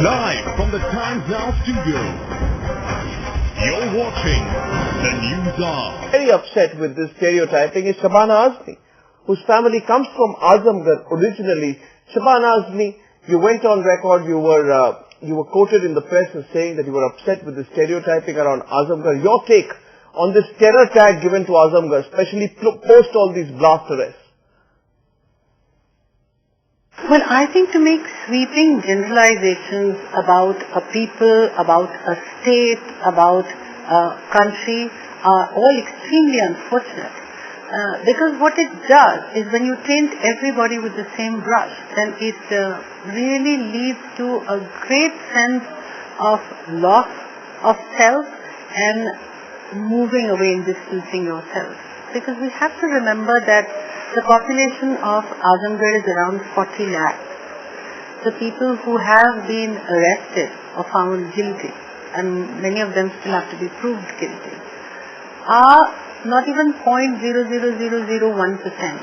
Live from the Times Now studio, you're watching the News Hour. Very upset with this stereotyping is Shabana Azmi, whose family comes from Azamgarh originally. Shabana Azmi, you went on record, you were quoted in the press as saying that you were upset with the stereotyping around Azamgarh. Your take on this terror tag given to Azamgarh, especially post all these blast arrests? Well, I think to make sweeping generalizations about a people, about a state, about a country are all extremely unfortunate. Because what it does is when you paint everybody with the same brush, then it really leads to a great sense of loss of self and moving away and distancing yourself. Because we have to remember that the population of Azamgarh is around 40 lakhs. The people who have been arrested or found guilty, and many of them still have to be proved guilty, are not even 0.00001%.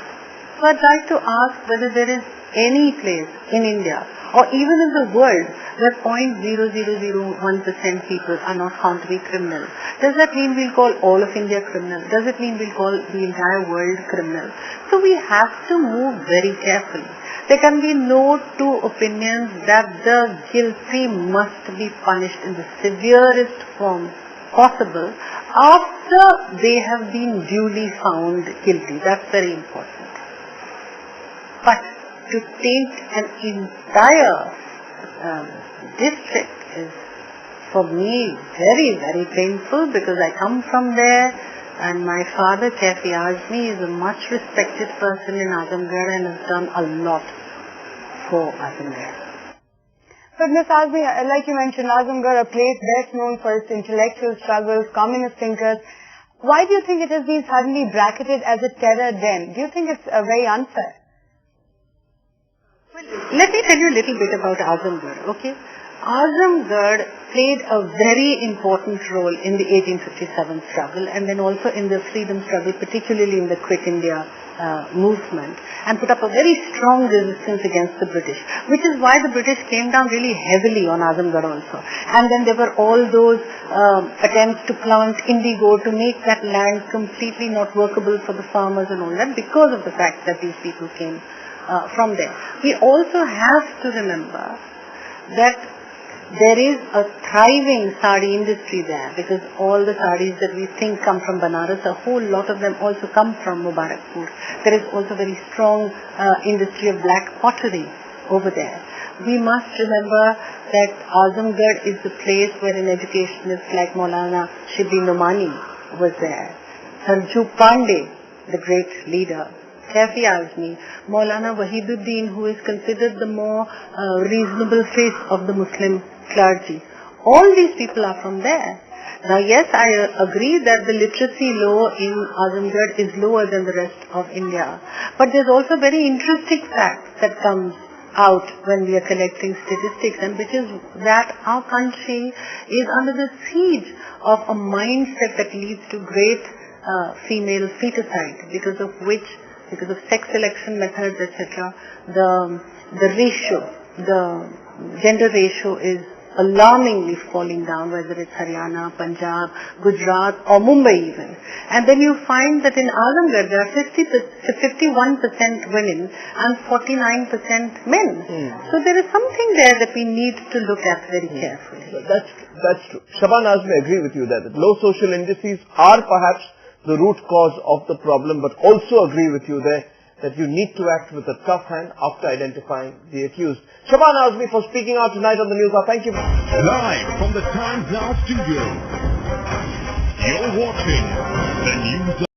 So I'd like to ask whether there is any place in India or even in the world where 0.0001% people are not found to be criminal. Does that mean we'll call all of India criminal? Does it mean we'll call the entire world criminal? So we have to move very carefully. There can be no two opinions that the guilty must be punished in the severest form possible after they have been duly found guilty. That's very important. But to paint an entire district is, for me, very, very painful because I come from there and my father, Kafi Azmi, is a much respected person in Azamgarh and has done a lot for Azamgarh. But Ms. Azmi, like you mentioned, Azamgarh, a place best known for its intellectual struggles, communist thinkers. Why do you think it has been suddenly bracketed as a terror den? Do you think it's very unfair? Well, let me tell you a little bit about Azamgarh, okay? Azamgarh played a very important role in the 1857 struggle and then also in the freedom struggle, particularly in the Quit India movement, and put up a very strong resistance against the British, which is why the British came down really heavily on Azamgarh also. And then there were all those attempts to plant indigo to make that land completely not workable for the farmers and all that because of the fact that these people came from there. We also have to remember that there is a thriving sari industry there because all the saris that we think come from Banaras, a whole lot of them also come from Mubarakpur. There is also very strong industry of black pottery over there. We must remember that Azamgarh is the place where an educationist like Maulana Shibli Nomani was there. Sarju Pandey, the great leader, Kafi Azmi, Maulana Wahiduddin, who is considered the more reasonable face of the Muslim clergy. All these people are from there. Now yes, I agree that the literacy law in Azamgarh is lower than the rest of India. But there's also a very interesting fact that comes out when we are collecting statistics, and which is that our country is under the siege of a mindset that leads to great female feticide, because of sex selection methods, etc. The gender ratio is alarmingly falling down, whether it's Haryana, Punjab, Gujarat or Mumbai even. And then you find that in Azamgarh there are 51% women and 49% men. So there is something there that we need to look at very carefully. That's true. Shabana Azmi, I agree with you that low social indices are perhaps the root cause of the problem, but also agree with you there that you need to act with a tough hand after identifying the accused. Shabana Azmi for speaking out tonight on the News Hour. Thank you. Live from the Times Now studio, you're watching the News Hour.